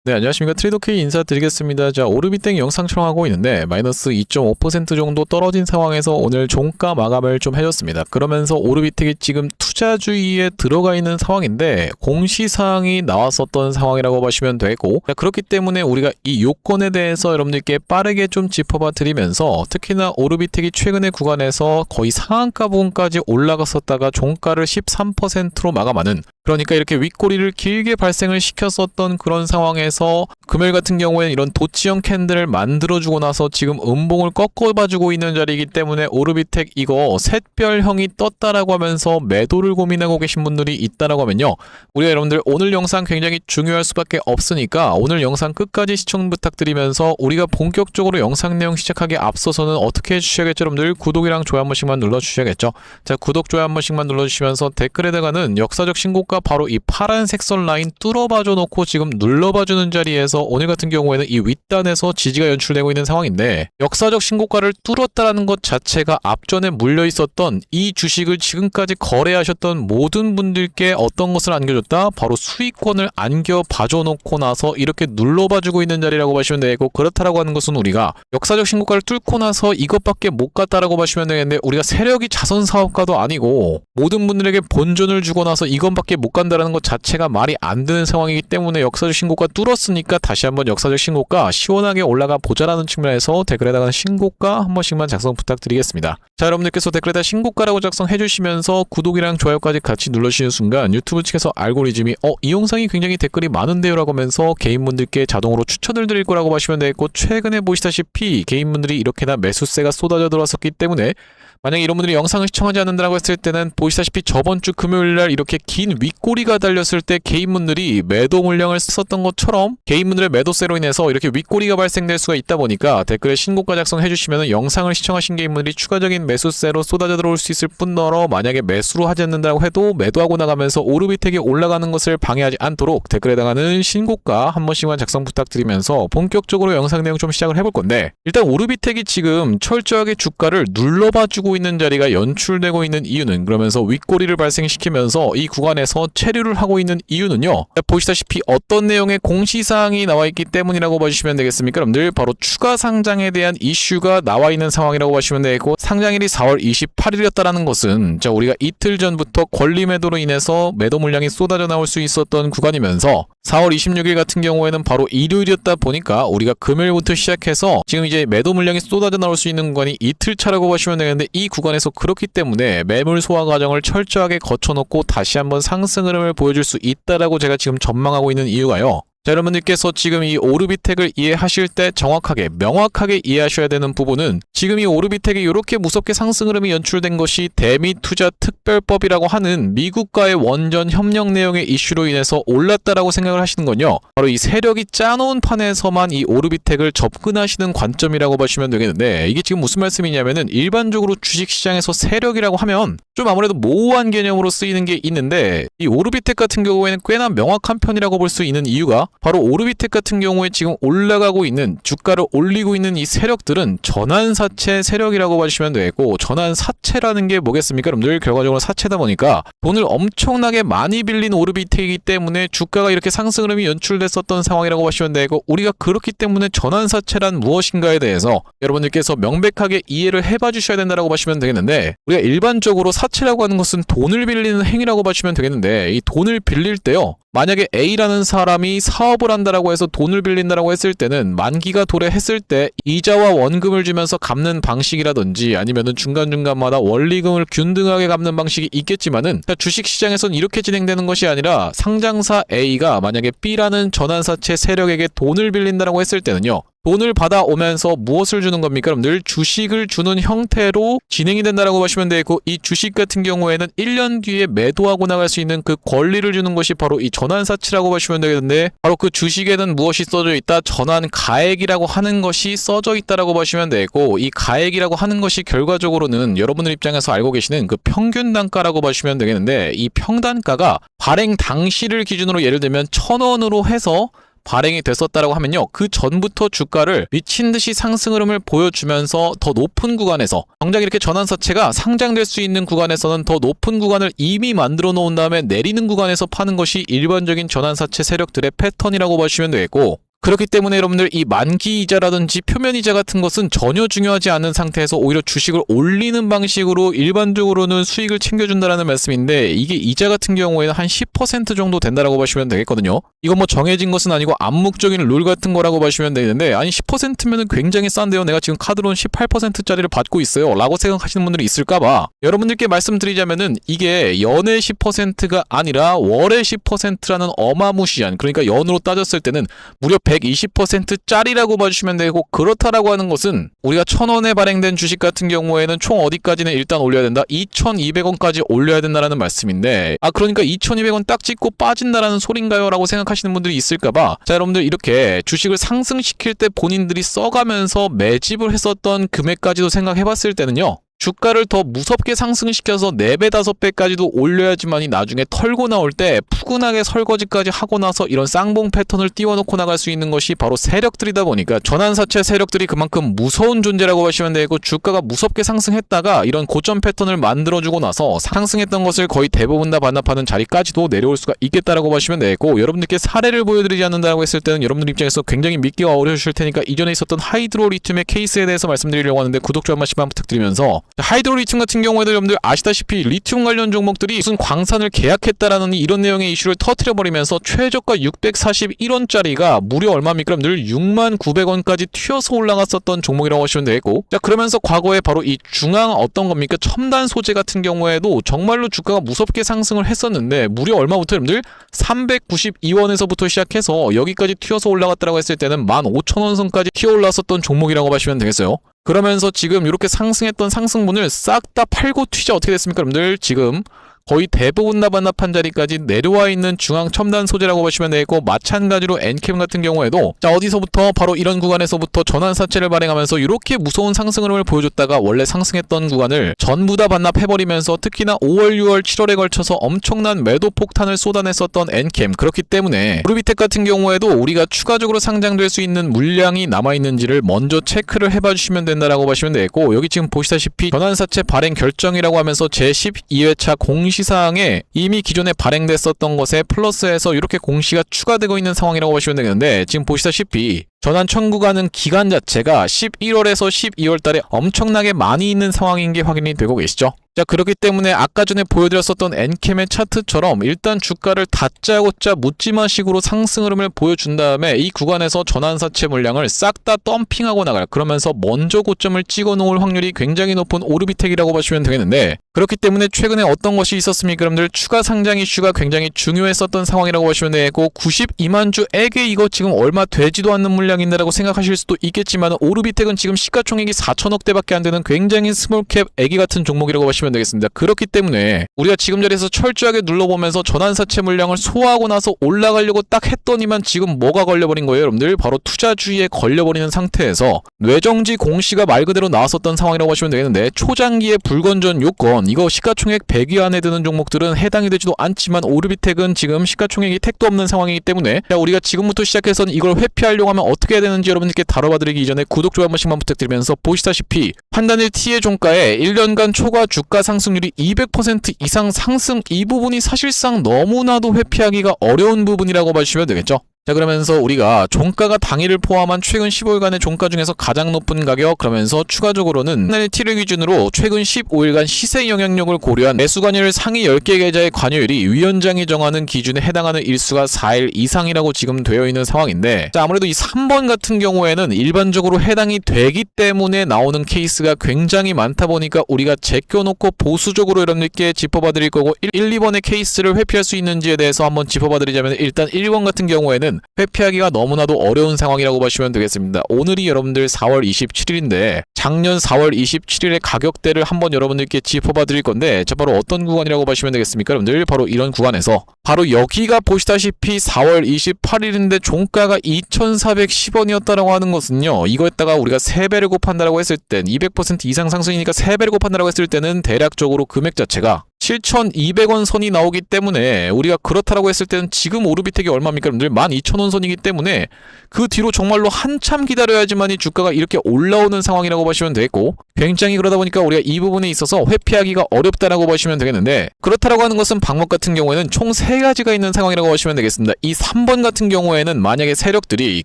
네, 안녕하십니까. 트레이더K 인사드리겠습니다. 자, 오르비땡 영상 촬영하고 있는데 마이너스 2.5% 정도 떨어진 상황에서 오늘 종가 마감을 좀 해줬습니다. 그러면서 오르비텍이 지금 투자주의에 들어가 있는 상황인데 공시사항이 나왔었던 상황이라고 보시면 되고, 자, 그렇기 때문에 우리가 이 요건에 대해서 여러분들께 빠르게 좀 짚어봐 드리면서, 특히나 오르비텍이 최근의 구간에서 거의 상한가 부분까지 올라갔었다가 종가를 13%로 마감하는, 그러니까 이렇게 윗꼬리를 길게 발생을 시켰었던 그런 상황에서 금요일 같은 경우에는 이런 도치형 캔들을 만들어주고 나서 지금 음봉을 꺾어봐주고 있는 자리이기 때문에 오르비텍 이거 샛별형이 떴다라고 하면서 매도를 고민하고 계신 분들이 있다라고 하면요, 우리가 여러분들 오늘 영상 굉장히 중요할 수밖에 없으니까 오늘 영상 끝까지 시청 부탁드리면서, 우리가 본격적으로 영상 내용 시작하기 앞서서는 어떻게 해주셔야겠죠? 여러분들 구독이랑 좋아요 한 번씩만 눌러주셔야겠죠? 자, 구독 좋아요 한 번씩만 눌러주시면서 댓글에다가는 역사적 신고가 바로 이 파란색 선 라인 뚫어봐줘 놓고 지금 눌러봐주는 자리에서 오늘 같은 경우에는 이 윗단에서 지지가 연출되고 있는 상황인데, 역사적 신고가를 뚫었다라는 것 자체가 앞전에 물려 있었던 이 주식을 지금까지 거래하셨던 모든 분들께 어떤 것을 안겨줬다? 바로 수익권을 안겨봐줘 놓고 나서 이렇게 눌러봐주고 있는 자리라고 보시면 되고, 그렇다라고 하는 것은 우리가 역사적 신고가를 뚫고 나서 이것밖에 못 갔다라고 보시면 되겠는데, 우리가 세력이 자선사업가도 아니고 모든 분들에게 본전을 주고 나서 이것밖에 못 간다라는 것 자체가 말이 안 되는 상황이기 때문에, 역사적 신고가 뚫었으니까 다시 한번 역사적 신고가 시원하게 올라가 보자라는 측면에서 댓글에다가 신고가 한 번씩만 작성 부탁드리겠습니다. 자, 여러분들께서 댓글에다 신고가라고 작성해 주시면서 구독이랑 좋아요까지 같이 눌러주시는 순간 유튜브 측에서 알고리즘이 이 영상이 굉장히 댓글이 많은데요 라고 하면서 개인분들께 자동으로 추천을 드릴 거라고 보시면 되겠고, 최근에 보시다시피 개인분들이 이렇게나 매수세가 쏟아져 들어왔었기 때문에, 만약에 이런 분들이 영상을 시청하지 않는다라고 했을 때는 보시다시피 저번주 금요일날 이렇게 긴 윗꼬리가 달렸을 때 개인분들이 매도 물량을 썼던 것처럼 개인분들의 매도세로 인해서 이렇게 윗꼬리가 발생될 수가 있다 보니까, 댓글에 신고가 작성해 주시면 영상을 시청하신 개인분들이 추가적인 매수세로 쏟아져 들어올 수 있을 뿐더러, 만약에 매수로 하지 않는다고 해도 매도하고 나가면서 오르비텍이 올라가는 것을 방해하지 않도록 댓글에다가는 신고가 한 번씩만 작성 부탁드리면서 본격적으로 영상 내용 좀 시작을 해볼 건데, 일단 오르비텍이 지금 철저하게 주가를 눌러봐주고 있는 자리가 연출되고 있는 이유는, 그러면서 윗꼬리를 발생시키면서 이 구간에서 체류를 하고 있는 이유는요, 보시다시피 어떤 내용의 공시사항이 나와 있기 때문이라고 봐주시면 되겠습니까? 여러분들 바로 추가 상장에 대한 이슈가 나와 있는 상황이라고 보시면 되고, 상장일이 4월 28일이었다라는 것은, 자, 우리가 이틀 전부터 권리 매도로 인해서 매도 물량이 쏟아져 나올 수 있었던 구간이면서 4월 26일 같은 경우에는 바로 일요일이었다 보니까 우리가 금요일부터 시작해서 지금 이제 매도 물량이 쏟아져 나올 수 있는 구간이 이틀 차라고 보시면 되는데, 이 구간에서 그렇기 때문에 매물 소화 과정을 철저하게 거쳐놓고 다시 한번 상승 흐름을 보여줄 수 있다라고 제가 지금 전망하고 있는 이유가요, 자, 여러분들께서 지금 이 오르비텍을 이해하실 때 정확하게 명확하게 이해하셔야 되는 부분은, 지금 이 오르비텍이 이렇게 무섭게 상승 흐름이 연출된 것이 대미투자특별법이라고 하는 미국과의 원전 협력 내용의 이슈로 인해서 올랐다라고 생각을 하시는 건요, 바로 이 세력이 짜놓은 판에서만 이 오르비텍을 접근하시는 관점이라고 보시면 되겠는데, 이게 지금 무슨 말씀이냐면은, 일반적으로 주식시장에서 세력이라고 하면 좀 아무래도 모호한 개념으로 쓰이는 게 있는데, 이 오르비텍 같은 경우에는 꽤나 명확한 편이라고 볼 수 있는 이유가, 바로 오르비텍 같은 경우에 지금 올라가고 있는, 주가를 올리고 있는 이 세력들은 전환사채 세력이라고 봐주시면 되고, 전환사채라는 게 뭐겠습니까? 여러분들 결과적으로 사채다 보니까 돈을 엄청나게 많이 빌린 오르비텍이기 때문에 주가가 이렇게 상승 흐름이 연출됐었던 상황이라고 보시면 되고, 우리가 그렇기 때문에 전환사채란 무엇인가에 대해서 여러분들께서 명백하게 이해를 해봐 주셔야 된다고 보시면 되겠는데, 우리가 일반적으로 사채라고 하는 것은 돈을 빌리는 행위라고 보시면 되겠는데, 이 돈을 빌릴 때요, 만약에 A라는 사람이 사업을 한다라고 해서 돈을 빌린다라고 했을 때는 만기가 도래했을 때 이자와 원금을 주면서 갚는 방식이라든지, 아니면은 중간중간마다 원리금을 균등하게 갚는 방식이 있겠지만은, 주식시장에서는 이렇게 진행되는 것이 아니라, 상장사 A가 만약에 B라는 전환사채 세력에게 돈을 빌린다라고 했을 때는요, 돈을 받아오면서 무엇을 주는 겁니까? 여러분들 주식을 주는 형태로 진행이 된다라고 보시면 되고, 이 주식 같은 경우에는 1년 뒤에 매도하고 나갈 수 있는 그 권리를 주는 것이 바로 이 전환사채라고 보시면 되겠는데, 바로 그 주식에는 무엇이 써져 있다? 전환가액이라고 하는 것이 써져 있다라고 보시면 되고, 이 가액이라고 하는 것이 결과적으로는 여러분들 입장에서 알고 계시는 그 평균 단가라고 보시면 되겠는데, 이 평단가가 발행 당시를 기준으로 예를 들면 1,000원으로 해서 발행이 됐었다라고 하면요. 그 전부터 주가를 미친 듯이 상승 흐름을 보여주면서 더 높은 구간에서 정작 이렇게 전환사채가 상장될 수 있는 구간에서는 더 높은 구간을 이미 만들어 놓은 다음에 내리는 구간에서 파는 것이 일반적인 전환사채 세력들의 패턴이라고 보시면 되겠고, 그렇기 때문에 여러분들 이 만기 이자라든지 표면 이자 같은 것은 전혀 중요하지 않은 상태에서 오히려 주식을 올리는 방식으로 일반적으로는 수익을 챙겨준다라는 말씀인데, 이게 이자 같은 경우에는 한 10% 정도 된다라고 보시면 되겠거든요. 이건 뭐 정해진 것은 아니고 암묵적인 룰 같은 거라고 보시면 되는데, 아니 10%면은 굉장히 싼데요. 내가 지금 카드론 18%짜리를 받고 있어요 라고 생각하시는 분들이 있을까봐 여러분들께 말씀드리자면은, 이게 연의 10%가 아니라 월의 10%라는 어마무시한, 그러니까 연으로 따졌을 때는 무려 120%짜리라고 봐주시면 되고, 그렇다라고 하는 것은 우리가 1,000원에 발행된 주식 같은 경우에는 총 어디까지는 일단 올려야 된다? 2,200원까지 올려야 된다라는 말씀인데, 그러니까 2,200원 딱 찍고 빠진다라는 소린가요? 라고 생각하시는 분들이 있을까봐, 자 여러분들 이렇게 주식을 상승시킬 때 본인들이 써가면서 매집을 했었던 금액까지도 생각해봤을 때는요, 주가를 더 무섭게 상승시켜서 4배, 5배까지도 올려야지만이 나중에 털고 나올 때 푸근하게 설거지까지 하고 나서 이런 쌍봉 패턴을 띄워놓고 나갈 수 있는 것이 바로 세력들이다 보니까, 전환사채 세력들이 그만큼 무서운 존재라고 보시면 되고, 주가가 무섭게 상승했다가 이런 고점 패턴을 만들어주고 나서 상승했던 것을 거의 대부분 다 반납하는 자리까지도 내려올 수가 있겠다라고 보시면 되고, 여러분들께 사례를 보여드리지 않는다고 했을 때는 여러분들 입장에서 굉장히 믿기가 어려우실 테니까 이전에 있었던 하이드로 리튬의 케이스에 대해서 말씀드리려고 하는데, 구독 좀 한 번씩만 부탁드리면서, 하이드로 리튬 같은 경우에도 여러분들 아시다시피 리튬 관련 종목들이 무슨 광산을 계약했다라는 이런 내용의 이슈를 터트려버리면서 최저가 641원짜리가 무려 얼마입니까? 여러분들 69,900원까지 튀어서 올라갔었던 종목이라고 하시면 되겠고, 자 그러면서 과거에 바로 이 중앙 어떤 겁니까? 첨단 소재 같은 경우에도 정말로 주가가 무섭게 상승을 했었는데, 무려 얼마부터 여러분들 392원에서부터 시작해서 여기까지 튀어서 올라갔다라고 했을 때는 15,000원 선까지 튀어 올랐었던 종목이라고 보시면 되겠어요. 그러면서 지금 이렇게 상승했던 상승분을 싹 다 팔고 튀자 어떻게 됐습니까? 여러분들 지금 거의 대부분 다 반납한 자리까지 내려와 있는 중앙 첨단 소재라고 보시면 되겠고, 마찬가지로 엔캠 같은 경우에도 자 어디서부터 바로 이런 구간에서부터 전환사채를 발행하면서 이렇게 무서운 상승 흐름을 보여줬다가 원래 상승했던 구간을 전부 다 반납해버리면서, 특히나 5월, 6월, 7월에 걸쳐서 엄청난 매도 폭탄을 쏟아냈었던 엔캠, 그렇기 때문에 오르비텍 같은 경우에도 우리가 추가적으로 상장될 수 있는 물량이 남아있는지를 먼저 체크를 해봐 주시면 된다라고 보시면 되겠고, 여기 지금 보시다시피 전환사채 발행 결정이라고 하면서 제12회차 공시사항에 이미 기존에 발행됐었던 것에 플러스해서 이렇게 공시가 추가되고 있는 상황이라고 보시면 되겠는데, 지금 보시다시피 전환 청구가는 기간 자체가 11월에서 12월 달에 엄청나게 많이 있는 상황인 게 확인이 되고 계시죠? 자 그렇기 때문에 아까 전에 보여드렸었던 엔캠의 차트처럼 일단 주가를 다짜고짜 묻지마식으로 상승 흐름을 보여준 다음에 이 구간에서 전환사채 물량을 싹 다 덤핑하고 나갈, 그러면서 먼저 고점을 찍어 놓을 확률이 굉장히 높은 오르비텍이라고 보시면 되겠는데, 그렇기 때문에 최근에 어떤 것이 있었습니까? 여러분들 추가 상장 이슈가 굉장히 중요했었던 상황이라고 보시면 되고, 92만 주에게 이거 지금 얼마 되지도 않는 물량인데라고 생각하실 수도 있겠지만, 오르비텍은 지금 시가총액이 4천억대밖에 안 되는 굉장히 스몰캡 애기 같은 종목이라고 보시면 되겠습니다. 그렇기 때문에 우리가 지금 자리에서 철저하게 눌러보면서 전환사채 물량을 소화하고 나서 올라가려고 딱 했더니만 지금 뭐가 걸려버린 거예요? 여러분들 바로 투자주의에 걸려버리는 상태에서 뇌정지 공시가 말 그대로 나왔었던 상황이라고 보시면 되겠는데, 초장기의 불건전 요건, 이거 시가총액 100위 안에 드는 종목들은 해당이 되지도 않지만 오르비텍은 지금 시가총액이 택도 없는 상황이기 때문에, 자 우리가 지금부터 시작해서는 이걸 회피하려고 하면 어떻게 해야 되는지 여러분들께 다뤄봐드리기 이전에 구독, 좋아요 한 번씩만 부탁드리면서, 보시다시피 판단일 T의 종가에 1년간 초과 주가 상승률이 200% 이상 상승, 이 부분이 사실상 너무나도 회피하기가 어려운 부분이라고 봐주시면 되겠죠. 자 그러면서 우리가 종가가 당일을 포함한 최근 15일간의 종가 중에서 가장 높은 가격, 그러면서 추가적으로는 판단일 T를 기준으로 최근 15일간 시세 영향력을 고려한 매수 관여율 상위 10개 계좌의 관여율이 위원장이 정하는 기준에 해당하는 일수가 4일 이상이라고 지금 되어 있는 상황인데, 자 아무래도 이 3번 같은 경우에는 일반적으로 해당이 되기 때문에 나오는 케이스가 굉장히 많다 보니까 우리가 제껴놓고 보수적으로 여러분들께 짚어봐 드릴 거고, 1, 2번의 케이스를 회피할 수 있는지에 대해서 한번 짚어봐 드리자면, 일단 1번 같은 경우에는 회피하기가 너무나도 어려운 상황이라고 보시면 되겠습니다. 오늘이 여러분들 4월 27일인데 작년 4월 27일의 가격대를 한번 여러분들께 짚어봐 드릴 건데, 자 바로 어떤 구간이라고 보시면 되겠습니까? 여러분들 바로 이런 구간에서 바로 여기가 보시다시피 4월 28일인데 종가가 2,410원이었다라고 하는 것은요, 이거에다가 우리가 3배를 곱한다라고 했을 땐 200% 이상 상승이니까 3배를 곱한다라고 했을 때는 대략적으로 금액 자체가 7,200원 선이 나오기 때문에 우리가 그렇다라고 했을 때는 지금 오르비텍이 얼마입니까? 여러분들 12,000원 선이기 때문에 그 뒤로 정말로 한참 기다려야지만이 주가가 이렇게 올라오는 상황이라고 보시면 되겠고, 굉장히 그러다 보니까 우리가 이 부분에 있어서 회피하기가 어렵다라고 보시면 되겠는데, 그렇다라고 하는 것은 방법 같은 경우에는 총 3가지가 있는 상황이라고 보시면 되겠습니다. 이 3번 같은 경우에는 만약에 세력들이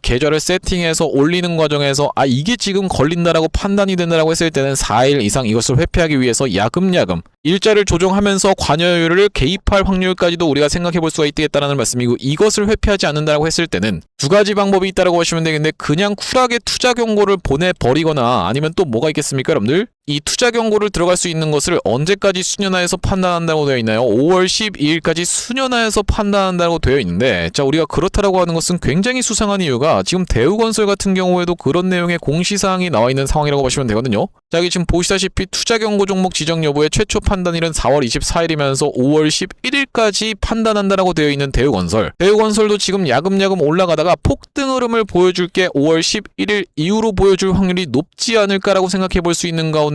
계좌를 세팅해서 올리는 과정에서 이게 지금 걸린다라고 판단이 된다라고 했을 때는 4일 이상 이것을 회피하기 위해서 야금야금 일자를 조정하면서 관여율을 개입할 확률까지도 우리가 생각해 볼 수가 있겠다라는 말씀이고, 이것을 회피하지 않는다라고 했을 때는 2가지 방법이 있다라고 보시면 되겠는데, 그냥 쿨하게 투자 경고를 보내버리거나 아니면 또 뭐가 있겠습니까 여러분들? 이 투자 경고를 들어갈 수 있는 것을 언제까지 수년화해서 판단한다고 되어 있나요? 5월 12일까지 수년화해서 판단한다고 되어 있는데, 자, 우리가 그렇다라고 하는 것은 굉장히 수상한 이유가 지금 대우건설 같은 경우에도 그런 내용의 공시사항이 나와 있는 상황이라고 보시면 되거든요. 자, 여기 지금 보시다시피 투자 경고 종목 지정 여부의 최초 판단일은 4월 24일이면서 5월 11일까지 판단한다라고 되어 있는 대우건설. 대우건설도 지금 야금야금 올라가다가 폭등 흐름을 보여줄 게 5월 11일 이후로 보여줄 확률이 높지 않을까라고 생각해 볼 수 있는 가운데,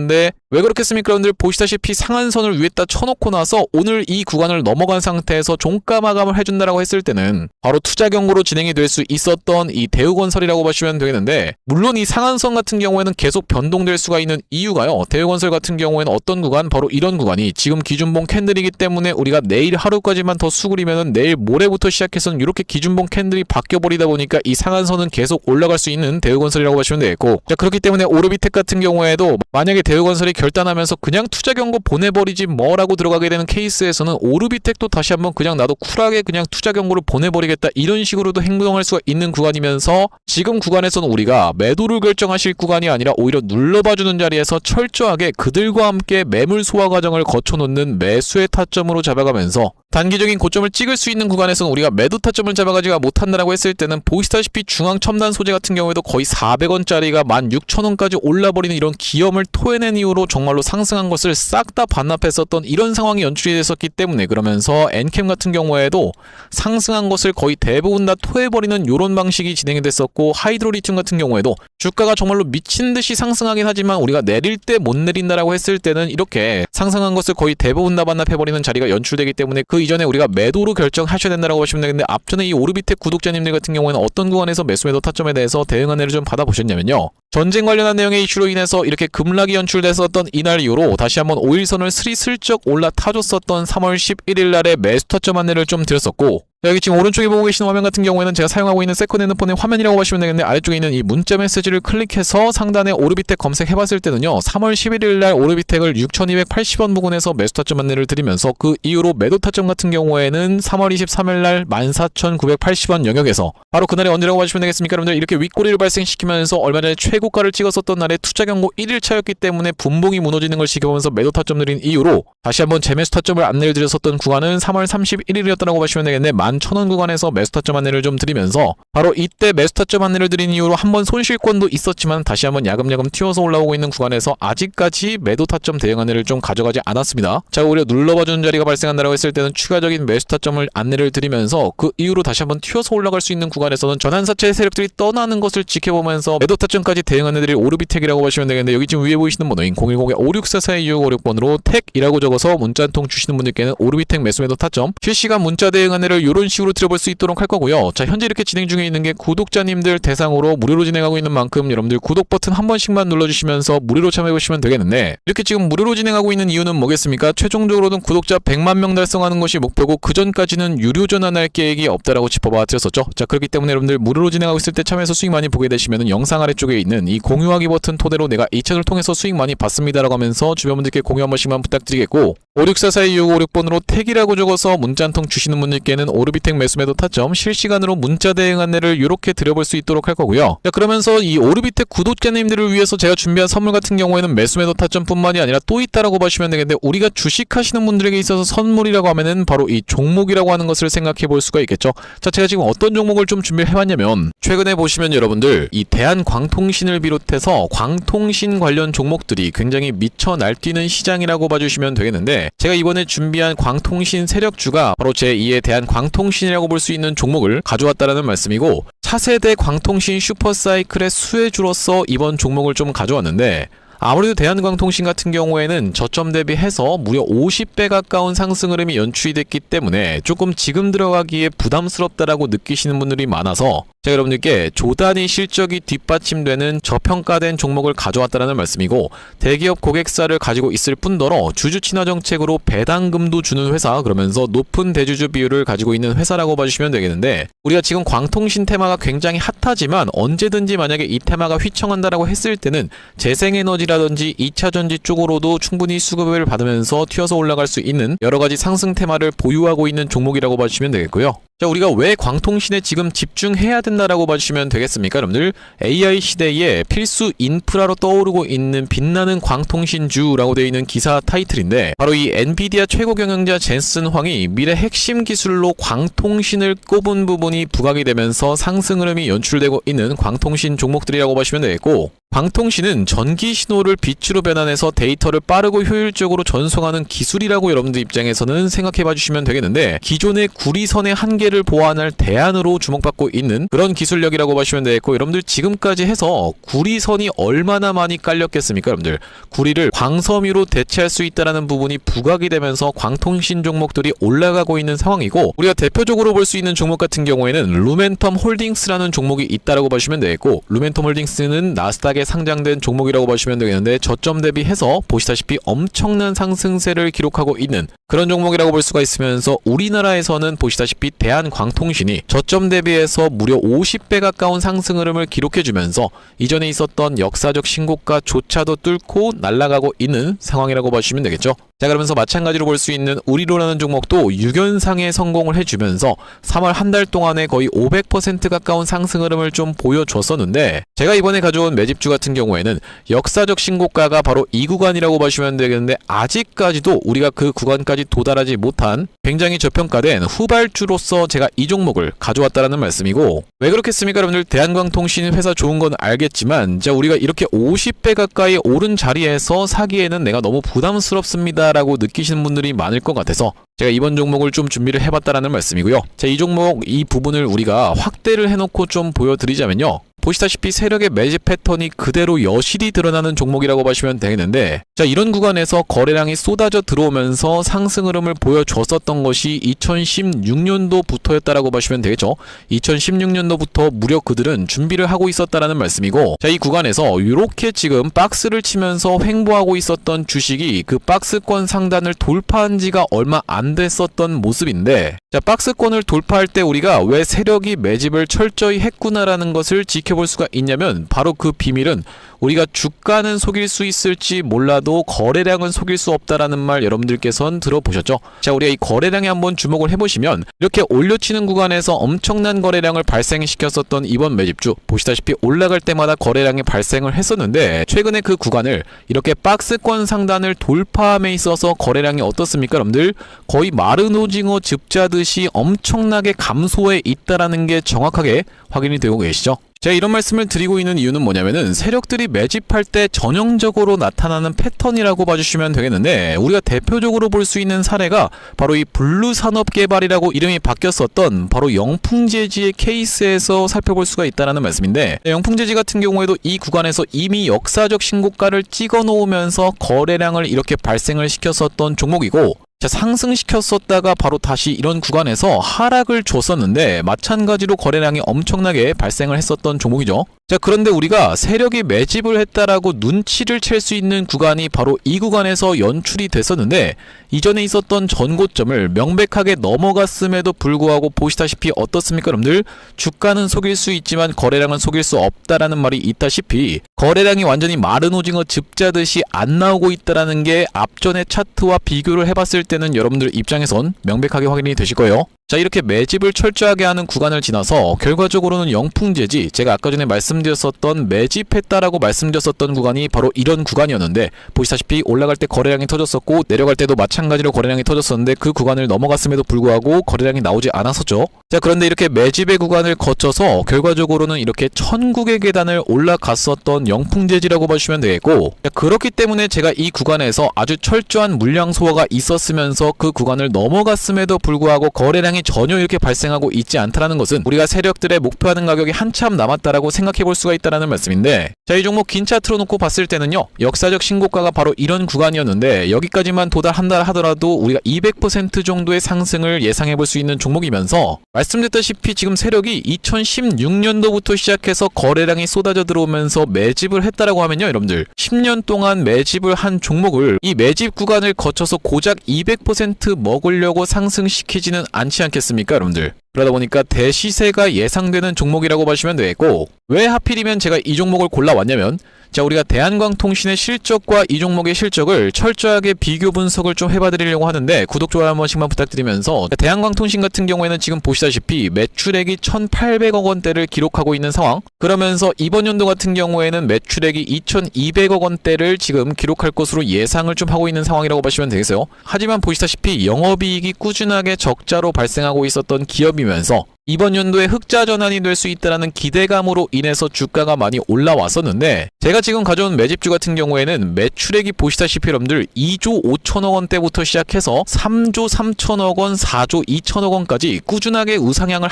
왜 그렇겠습니까 여러분들? 보시다시피 상한선을 위에다 쳐놓고 나서 오늘 이 구간을 넘어간 상태에서 종가 마감을 해준다라고 했을 때는 바로 투자 경고로 진행이 될 수 있었던 이 대우건설이라고 보시면 되겠는데, 물론 이 상한선 같은 경우에는 계속 변동될 수가 있는 이유가요, 대우건설 같은 경우에는 어떤 구간, 바로 이런 구간이 지금 기준봉 캔들이기 때문에 우리가 내일 하루까지만 더 수그리면은 내일 모레부터 시작해서는 이렇게 기준봉 캔들이 바뀌어버리다 보니까 이 상한선은 계속 올라갈 수 있는 대우건설이라고 보시면 되겠고, 자, 그렇기 때문에 오르비텍 같은 경우에도 만약에 대우건설이 결단하면서 그냥 투자 경고 보내버리지 뭐라고 들어가게 되는 케이스에서는 오르비텍도 다시 한번 그냥 나도 쿨하게 그냥 투자 경고를 보내버리겠다, 이런 식으로도 행동할 수가 있는 구간이면서, 지금 구간에서는 우리가 매도를 결정하실 구간이 아니라 오히려 눌러봐주는 자리에서 철저하게 그들과 함께 매물 소화 과정을 거쳐놓는 매수의 타점으로 잡아가면서 단기적인 고점을 찍을 수 있는 구간에서는 우리가 매도 타점을 잡아가지가 못한다라고 했을 때는, 보시다시피 중앙 첨단 소재 같은 경우에도 거의 400원짜리가 16,000원까지 올라버리는 이런 기염을 토해낸 이후로 정말로 상승한 것을 싹 다 반납했었던 이런 상황이 연출이 됐었기 때문에, 그러면서 엔캠 같은 경우에도 상승한 것을 거의 대부분 다 토해버리는 이런 방식이 진행이 됐었고, 하이드로리튬 같은 경우에도 주가가 정말로 미친듯이 상승하긴 하지만 우리가 내릴 때 못 내린다라고 했을 때는 이렇게 상승한 것을 거의 대부분 다 반납해버리는 자리가 연출되기 때문에 그 이전에 우리가 매도로 결정하셔야 된다라고 보시면 되는데, 앞전에 이 오르비텍 구독자님들 같은 경우에는 어떤 구간에서 매수 매도 타점에 대해서 대응 안내를 좀 받아보셨냐면요, 전쟁 관련한 내용의 이슈로 인해서 이렇게 급락이 연출됐었던 이날 이후로 다시 한번 5일선을 스리슬쩍 올라타줬었던 3월 11일 날의 매수 타점 안내를 좀 드렸었고, 여기 지금 오른쪽에 보고 계시는 화면 같은 경우에는 제가 사용하고 있는 세컨 핸드폰의 화면이라고 보시면 되겠는데, 아래쪽에 있는 이 문자 메시지를 클릭해서 상단에 오르비텍 검색해봤을 때는요, 3월 11일 날 오르비텍을 6,280원 부근에서 매수 타점 안내를 드리면서 그 이후로 매도 타점 같은 경우에는 3월 23일 날 14,980원 영역에서, 바로 그날이 언제라고 보시면 되겠습니까 여러분들? 이렇게 윗꼬리를 발생시키면서 얼마 전에 최고가를 찍었었던 날에 투자 경고 1일차였기 때문에 분봉이 무너지는 걸 지켜보면서 매도 타점 드린 이후로 다시 한번 재매수 타점을 안내를 드렸었던 구간은 3월 31일이었다고 보시면 되겠는데, 11,000원 구간에서 매수 타점 안내를 좀 드리면서, 바로 이때 매수 타점 안내를 드린 이후로 한번 손실권도 있었지만 다시 한번 야금야금 튀어서 올라오고 있는 구간에서 아직까지 매도 타점 대응 안내를 좀 가져가지 않았습니다. 자, 오히려 눌러봐주는 자리가 발생한다고 했을 때는 추가적인 매수 타점을 안내를 드리면서 그 이후로 다시 한번 튀어서 올라갈 수 있는 구간에서는 전환사채 세력들이 떠나는 것을 지켜보면서 매도 타점까지 대응 안내드릴 오르비텍이라고 보시면 되겠는데, 여기 지금 위에 보이시는 번호인 010-5644-2656번으로 택이라고 적어서 문자 한 통 주시는 분들께는 오르비텍 매수 매도 타점 실시간 문자 대응 안내를 이런 식으로 드려볼 수 있도록 할 거고요. 자, 현재 이렇게 진행 중에 있는 게 구독자님들 대상으로 무료로 진행하고 있는 만큼 여러분들 구독 버튼 한 번씩만 눌러주시면서 무료로 참여해보시면 되겠는데, 이렇게 지금 무료로 진행하고 있는 이유는 뭐겠습니까? 최종적으로는 구독자 100만 명 달성하는 것이 목표고, 그 전까지는 유료 전환할 계획이 없다라고 짚어봐 드렸었죠. 자, 그렇기 때문에 여러분들 무료로 진행하고 있을 때 참여해서 수익 많이 보게 되시면 영상 아래쪽에 있는 이 공유하기 버튼 토대로 내가 이 채널을 통해서 수익 많이 봤습니다라고 하면서 주변 분들께 공유 한 번씩만 부탁드리겠고, 5644-2656번으로 택이라고 적어서 문자 한 통 주시는 분들께는 오르비텍 매수 매도 타점 실시간으로 문자 대응 안내를 이렇게 드려볼 수 있도록 할 거고요. 자, 그러면서 이 오르비텍 구독자님들을 위해서 제가 준비한 선물 같은 경우에는 매수 매도 타점 뿐만이 아니라 또 있다라고 보시면 되겠는데, 우리가 주식하시는 분들에게 있어서 선물이라고 하면은 바로 이 종목이라고 하는 것을 생각해 볼 수가 있겠죠. 자, 제가 지금 어떤 종목을 좀 준비를 해왔냐면, 최근에 보시면 여러분들 이 대한광통신을 비롯해서 광통신 관련 종목들이 굉장히 미쳐 날뛰는 시장이라고 봐주시면 되겠는데, 제가 이번에 준비한 광통신 세력주가 바로 제2의 대한광통신이라고 볼 수 있는 종목을 가져왔다라는 말씀이고, 차세대 광통신 슈퍼사이클의 수혜주로서 이번 종목을 좀 가져왔는데, 아무래도 대한광통신 같은 경우에는 저점 대비해서 무려 50배 가까운 상승 흐름이 연출이 됐기 때문에 조금 지금 들어가기에 부담스럽다라고 느끼시는 분들이 많아서 제가 여러분들께 조단위 실적이 뒷받침되는 저평가된 종목을 가져왔다는 말씀이고, 대기업 고객사를 가지고 있을 뿐더러 주주 친화 정책으로 배당금도 주는 회사, 그러면서 높은 대주주 비율을 가지고 있는 회사라고 봐주시면 되겠는데, 우리가 지금 광통신 테마가 굉장히 핫하지만 언제든지 만약에 이 테마가 휘청한다라고 했을 때는 재생에너지라든지 2차전지 쪽으로도 충분히 수급을 받으면서 튀어서 올라갈 수 있는 여러가지 상승 테마를 보유하고 있는 종목이라고 봐주시면 되겠고요. 자, 우리가 왜 광통신에 지금 집중해야 된다라고 봐주시면 되겠습니까, 여러분들? AI 시대에 필수 인프라로 떠오르고 있는 빛나는 광통신주라고 되어 있는 기사 타이틀인데, 바로 이 엔비디아 최고 경영자 젠슨 황이 미래 핵심 기술로 광통신을 꼽은 부분이 부각이 되면서 상승 흐름이 연출되고 있는 광통신 종목들이라고 보시면 되겠고, 광통신은 전기 신호를 빛으로 변환해서 데이터를 빠르고 효율적으로 전송하는 기술이라고 여러분들 입장에서는 생각해 봐주시면 되겠는데, 기존의 구리선의 한계를 보완할 대안으로 주목받고 있는 그런 기술력이라고 보시면 되겠고, 여러분들 지금까지 해서 구리선이 얼마나 많이 깔렸겠습니까? 여러분들 구리를 광섬유로 대체할 수 있다는 부분이 부각이 되면서 광통신 종목들이 올라가고 있는 상황이고, 우리가 대표적으로 볼 수 있는 종목 같은 경우에는 루멘텀 홀딩스라는 종목이 있다라고 보시면 되겠고, 루멘텀 홀딩스는 나스닥에 상장된 종목이라고 보시면 되겠는데, 저점 대비해서 보시다시피 엄청난 상승세를 기록하고 있는 그런 종목이라고 볼 수가 있으면서, 우리나라에서는 보시다시피 대한광통신이 저점 대비해서 무려 50배 가까운 상승 흐름을 기록해주면서 이전에 있었던 역사적 신고가조차도 뚫고 날아가고 있는 상황이라고 보시면 되겠죠. 자, 그러면서 마찬가지로 볼 수 있는 우리로라는 종목도 6연상에 성공을 해주면서 3월 한 달 동안에 거의 500% 가까운 상승 흐름을 좀 보여줬었는데, 제가 이번에 가져온 매집주 같은 경우에는 역사적 신고가가 바로 이 구간이라고 보시면 되겠는데, 아직까지도 우리가 그 구간까지 도달하지 못한 굉장히 저평가된 후발주로서 제가 이 종목을 가져왔다라는 말씀이고, 왜 그렇겠습니까, 여러분들? 대한광통신 회사 좋은 건 알겠지만, 자, 우리가 이렇게 50배 가까이 오른 자리에서 사기에는 내가 너무 부담스럽습니다 라고 느끼시는 분들이 많을 것 같아서 제가 이번 종목을 좀 준비를 해봤다라는 말씀이고요. 자, 이 종목 이 부분을 우리가 확대를 해놓고 좀 보여드리자면요, 보시다시피 세력의 매집 패턴이 그대로 여실히 드러나는 종목이라고 보시면 되겠는데, 자, 이런 구간에서 거래량이 쏟아져 들어오면서 상승 흐름을 보여줬었던 것이 2016년도부터였다라고 보시면 되겠죠. 2016년도부터 무려 그들은 준비를 하고 있었다라는 말씀이고, 자, 이 구간에서 이렇게 지금 박스를 치면서 횡보하고 있었던 주식이 그 박스권 상단을 돌파한 지가 얼마 안 됐었던 모습인데, 자, 박스권을 돌파할 때 우리가 왜 세력이 매집을 철저히 했구나라는 것을 지켜볼 수가 있냐면, 바로 그 비밀은 우리가 주가는 속일 수 있을지 몰라도 거래량은 속일 수 없다라는 말 여러분들께서는 들어보셨죠? 자, 우리가 이 거래량에 한번 주목을 해보시면, 이렇게 올려치는 구간에서 엄청난 거래량을 발생시켰었던 이번 매집주, 보시다시피 올라갈 때마다 거래량이 발생을 했었는데, 최근에 그 구간을 이렇게 박스권 상단을 돌파함에 있어서 거래량이 어떻습니까, 여러분들? 거의 마른 오징어 즙자듯이 엄청나게 감소해 있다라는 게 정확하게 확인이 되고 계시죠? 제가 이런 말씀을 드리고 있는 이유는 뭐냐면은, 세력들이 매집할 때 전형적으로 나타나는 패턴이라고 봐주시면 되겠는데, 우리가 대표적으로 볼 수 있는 사례가 바로 이 블루산업개발이라고 이름이 바뀌었었던 바로 영풍재지의 케이스에서 살펴볼 수가 있다는 말씀인데, 영풍재지 같은 경우에도 이 구간에서 이미 역사적 신고가를 찍어 놓으면서 거래량을 이렇게 발생을 시켰었던 종목이고, 자, 상승시켰었다가 바로 다시 이런 구간에서 하락을 줬었는데, 마찬가지로 거래량이 엄청나게 발생을 했었던 종목이죠. 자, 그런데 우리가 세력이 매집을 했다라고 눈치를 챌 수 있는 구간이 바로 이 구간에서 연출이 됐었는데, 이전에 있었던 전고점을 명백하게 넘어갔음에도 불구하고 보시다시피 어떻습니까, 여러분들? 주가는 속일 수 있지만 거래량은 속일 수 없다라는 말이 있다시피, 거래량이 완전히 마른 오징어 즙자듯이 안 나오고 있다라는 게 앞전의 차트와 비교를 해봤을 때는 여러분들 입장에선 명백하게 확인이 되실 거예요. 자, 이렇게 매집을 철저하게 하는 구간을 지나서 결과적으로는 영풍재지, 제가 아까 전에 말씀드렸었던 매집했다라고 말씀드렸었던 구간이 바로 이런 구간이었는데, 보시다시피 올라갈 때 거래량이 터졌었고, 내려갈 때도 마찬가지로 거래량이 터졌었는데, 그 구간을 넘어갔음에도 불구하고 거래량이 나오지 않았었죠. 자, 그런데 이렇게 매집의 구간을 거쳐서 결과적으로는 이렇게 1000국의 계단을 올라갔었던 영풍재지라고 보시면 되겠고, 자, 그렇기 때문에 제가 이 구간에서 아주 철저한 물량 소화가 있었으면서 그 구간을 넘어갔음에도 불구하고 거래량이 전혀 이렇게 발생하고 있지 않다라는 것은 우리가 세력들의 목표하는 가격이 한참 남았다라고 생각해 볼 수가 있다라는 말씀인데, 자, 이 종목 긴 차트로 놓고 봤을 때는요, 역사적 신고가가 바로 이런 구간이었는데 여기까지만 도달한다 하더라도 우리가 200% 정도의 상승을 예상해 볼 수 있는 종목이면서, 말씀드렸다시피 지금 세력이 2016년도부터 시작해서 거래량이 쏟아져 들어오면서 매집을 했다라고 하면요, 여러분들 10년 동안 매집을 한 종목을 이 매집 구간을 거쳐서 고작 200% 먹으려고 상승시키지는 않지 않겠습니까, 여러분들? 그러다 보니까 대시세가 예상되는 종목이라고 보시면 되겠고, 왜 하필이면 제가 이 종목을 골라왔냐면, 자, 우리가 대한광통신의 실적과 이 종목의 실적을 철저하게 비교 분석을 좀 해봐드리려고 하는데, 구독, 좋아요 한 번씩만 부탁드리면서, 대한광통신 같은 경우에는 지금 보시다시피 매출액이 1,800억 원대를 기록하고 있는 상황, 그러면서 이번 연도 같은 경우에는 매출액이 2,200억 원대를 지금 기록할 것으로 예상을 좀 하고 있는 상황이라고 보시면 되겠어요. 하지만 보시다시피 영업이익이 꾸준하게 적자로 발생하고 있었던 기업이면서 이번 연도에 흑자 전환이 될 수 있다는 기대감으로 인해서 주가가 많이 올라왔었는데, 제가 지금 가져온 매집주 같은 경우에는 매출액이 보시다시피 여러분들 2조 5천억 원대부터 시작해서 3조 3천억 원, 4조 2천억 원까지 꾸준하게 우상향을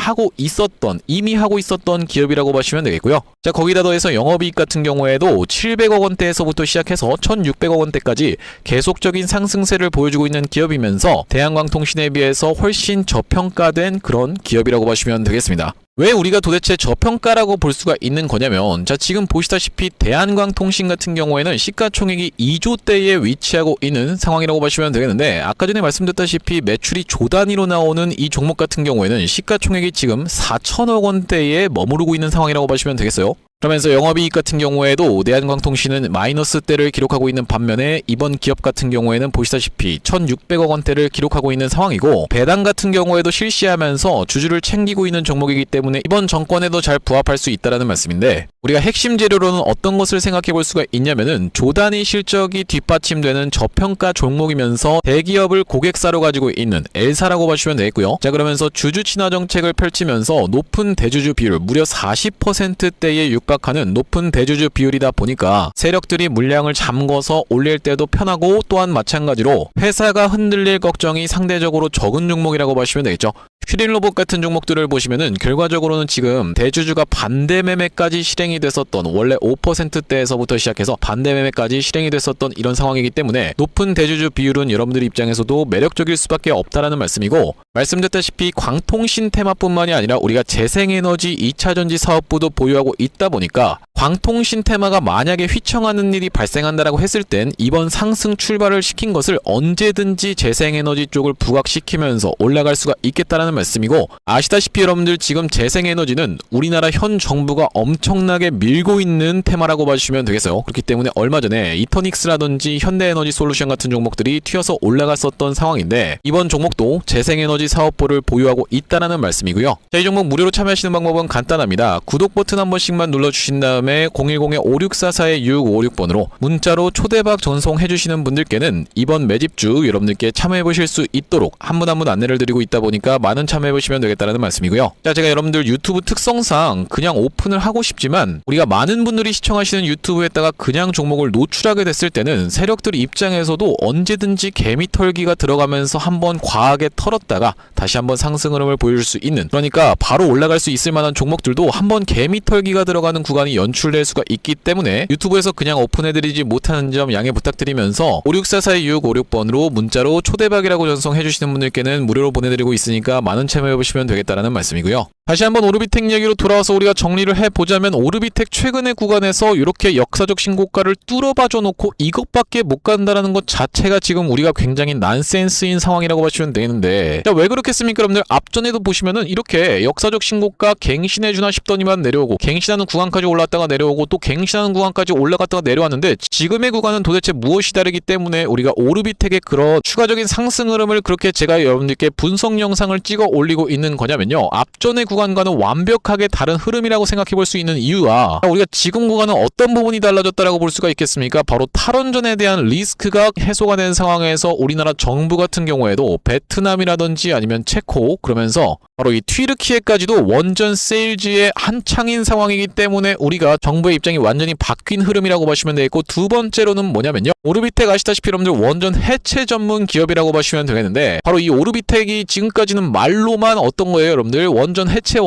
이미 하고 있었던 기업이라고 보시면 되겠고요. 자, 거기다 더해서 영업이익 같은 경우에도 700억 원대에서부터 시작해서 1,600억 원대까지 계속적인 상승세를 보여주고 있는 기업이면서 대한광통신에 비해서 훨씬 저평가된 그런 기업이라고 보시면 되겠습니다. 왜 우리가 도대체 저평가라고 볼 수가 있는 거냐면, 자, 지금 보시다시피 대한광통신 같은 경우에는 시가총액이 2조대에 위치하고 있는 상황이라고 보시면 되겠는데, 아까 전에 말씀드렸다시피 매출이 조 단위로 나오는 이 종목 같은 경우에는 시가총액이 지금 4천억 원대에 머무르고 있는 상황이라고 보시면 되겠어요. 그러면서 영업이익 같은 경우에도 대한광통신은 마이너스대를 기록하고 있는 반면에 이번 기업 같은 경우에는 보시다시피 1,600억 원대를 기록하고 있는 상황이고, 배당 같은 경우에도 실시하면서 주주를 챙기고 있는 종목이기 때문에 이번 정권에도 잘 부합할 수 있다라는 말씀인데, 우리가 핵심 재료로는 어떤 것을 생각해 볼 수가 있냐면은 조단위 실적이 뒷받침되는 저평가 종목이면서 대기업을 고객사로 가지고 있는 L사라고 보시면 되겠고요. 자, 그러면서 주주 친화 정책을 펼치면서 높은 대주주 비율, 무려 40%대에 육박하는 높은 대주주 비율이다 보니까 세력들이 물량을 잠궈서 올릴 때도 편하고, 또한 마찬가지로 회사가 흔들릴 걱정이 상대적으로 적은 종목이라고 보시면 되겠죠. 슈링로봇 같은 종목들을 보시면은 결과적으로는 지금 대주주가 반대 매매까지 실행이 됐었던, 원래 5%대에서부터 시작해서 반대 매매까지 실행이 됐었던 이런 상황이기 때문에 높은 대주주 비율은 여러분들 입장에서도 매력적일 수밖에 없다라는 말씀이고, 말씀드렸다시피 광통신 테마뿐만이 아니라 우리가 재생에너지 2차전지 사업부도 보유하고 있다 보니까 광통신 테마가 만약에 휘청하는 일이 발생한다라고 했을 땐 이번 상승 출발을 시킨 것을 언제든지 재생에너지 쪽을 부각시키면서 올라갈 수가 있겠다라는 말씀이고, 아시다시피 여러분들 지금 재생에너지는 우리나라 현 정부가 엄청나게 밀고 있는 테마라고 봐주시면 되겠어요. 그렇기 때문에 얼마 전에 이터닉스라든지 현대에너지 솔루션 같은 종목들이 튀어서 올라갔었던 상황인데, 이번 종목도 재생에너지 사업부를 보유하고 있다라는 말씀이고요. 자, 이 종목 무료로 참여하시는 방법은 간단합니다. 구독 버튼 한 번씩만 눌러주신 다음에 010-5644-6656번으로 문자로 초대박 전송해주시는 분들께는 이번 매집주 여러분들께 참여해보실 수 있도록 한 분 한 분 안내를 드리고 있다 보니까 많은 참여해보시면 되겠다는 말씀이고요. 자, 제가 여러분들 유튜브 특성상 그냥 오픈을 하고 싶지만, 우리가 많은 분들이 시청하시는 유튜브에다가 그냥 종목을 노출하게 됐을 때는 세력들 입장에서도 언제든지 개미털기가 들어가면서 한번 과하게 털었다가 다시 한번 상승 흐름을 보여줄 수 있는, 그러니까 바로 올라갈 수 있을 만한 종목들도 한번 개미털기가 들어가는 구간이 연출될 수가 있기 때문에 유튜브에서 그냥 오픈해드리지 못하는 점 양해 부탁드리면서 564-4656번으로 문자로 초대박이라고 전송해주시는 분들께는 무료로 보내드리고 있으니까 많은 참여해보시면 되겠다는 말씀이고요. 다시 한번 오르비텍 이야기로 돌아와서 우리가 정리를 해보자면, 오르비텍 최근의 구간에서 이렇게 역사적 신고가를 뚫어봐줘 놓고 이것밖에 못 간다라는 것 자체가 지금 우리가 굉장히 난센스인 상황이라고 보시면 되는데, 자, 왜 그렇겠습니까 여러분들? 앞전에도 보시면은 이렇게 역사적 신고가 갱신해주나 싶더니만 내려오고, 갱신하는 구간까지 올라갔다가 내려오고, 또 갱신하는 구간까지 올라갔다가 내려왔는데, 지금의 구간은 도대체 무엇이 다르기 때문에 우리가 오르비텍의 그런 추가적인 상승 흐름을 그렇게 제가 여러분들께 분석 영상을 찍어 올리고 있는 거냐면요, 앞전의 구간 구간과는 완벽하게 다른 흐름이라고 생각해 볼 수 있는 이유가 우리가 지금 구간은 어떤 부분이 달라졌다라고 볼 수가 있겠습니까? 바로 탈원전에 대한 리스크가 해소가 된 상황에서 우리나라 정부 같은 경우에도 베트남이라든지 아니면 체코 그러면서 바로 이 튀르키예까지도 원전 세일즈의 한창인 상황이기 때문에 우리가 정부의 입장이 완전히 바뀐 흐름이라고 보시면 되겠고, 두 번째로는 뭐냐면요, 오르비텍 아시다시피 여러분들 원전 해체 전문 기업이라고 보시면 되겠는데, 바로 이 오르비텍이 지금까지는 말로만 어떤 거예요 여러분들, 원전 해체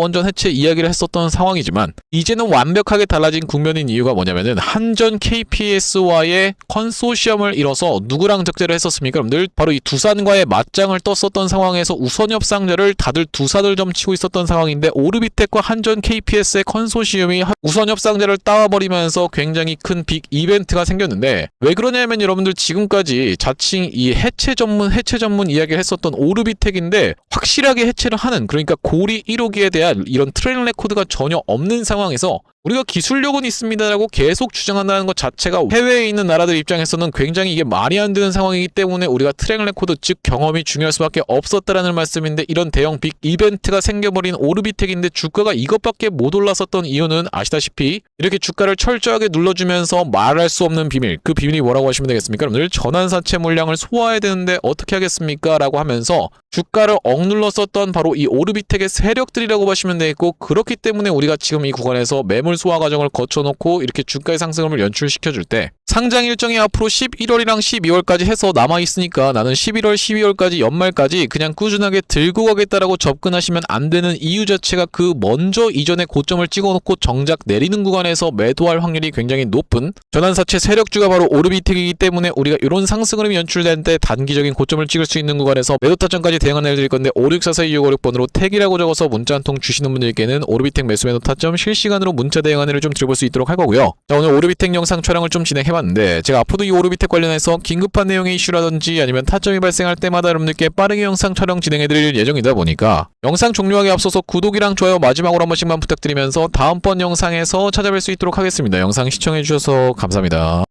이야기를 했었던 상황이지만 이제는 완벽하게 달라진 국면인 이유가 뭐냐면은 한전 KPS와의 컨소시엄을 이뤄서 누구랑 적재를 했었습니까 여러분들? 바로 이 두산과의 맞짱을 떴었던 상황에서 우선 협상자를 다들 두산을 점치고 있었던 상황인데, 오르비텍과 한전 KPS의 컨소시엄이 우선 협상자를 따와버리면서 굉장히 큰 빅 이벤트가 생겼는데, 왜 그러냐면 여러분들 지금까지 자칭 이 해체 전문 이야기를 했었던 오르비텍인데 확실하게 해체를 하는, 그러니까 고리 1호기에 대한 이런 트랙 레코드가 전혀 없는 상황에서 우리가 기술력은 있습니다라고 계속 주장한다는 것 자체가 해외에 있는 나라들 입장에서는 굉장히 이게 말이 안 되는 상황이기 때문에 우리가 트랙 레코드 즉 경험이 중요할 수밖에 없었다라는 말씀인데, 이런 대형 빅 이벤트가 생겨버린 오르비텍인데 주가가 이것밖에 못 올랐었던 이유는 아시다시피 이렇게 주가를 철저하게 눌러주면서 말할 수 없는 비밀, 그 비밀이 뭐라고 하시면 되겠습니까? 여러분들 전환사채 물량을 소화해야 되는데 어떻게 하겠습니까? 라고 하면서 주가를 억눌렀었던 바로 이 오르비텍의 세력들이라고 보시면 되겠고, 그렇기 때문에 우리가 지금 이 구간에서 매물 소화 과정을 거쳐놓고 이렇게 주가의 상승을 연출시켜줄 때 상장 일정이 앞으로 11월이랑 12월까지 해서 남아있으니까 나는 11월, 12월까지 연말까지 그냥 꾸준하게 들고 가겠다라고 접근하시면 안 되는 이유 자체가 그 먼저 이전에 고점을 찍어놓고 정작 내리는 구간에서 매도할 확률이 굉장히 높은 전환사채 세력주가 바로 오르비텍이기 때문에 우리가 이런 상승 흐름이 연출된 때 단기적인 고점을 찍을 수 있는 구간에서 매도 타점까지 대응 안내를 드릴 건데, 56442656번으로 택이라고 적어서 문자 한 통 주시는 분들께는 오르비텍 매수 매도 타점 실시간으로 문자 대응 안내를 좀 드려볼 수 있도록 할 거고요. 자, 오늘 오르비텍 영상 촬영을 좀 진행해봤는데, 제가 앞으로도 이 오르비텍 관련해서 긴급한 내용의 이슈라든지 아니면 타점이 발생할 때마다 여러분들께 빠르게 영상 촬영 진행해드릴 예정이다 보니까 영상 종료하기 앞서서 구독이랑 좋아요 마지막으로 한 번씩만 부탁드리면서 다음번 영상에서 찾아뵐 수 있도록 하겠습니다. 영상 시청해주셔서 감사합니다.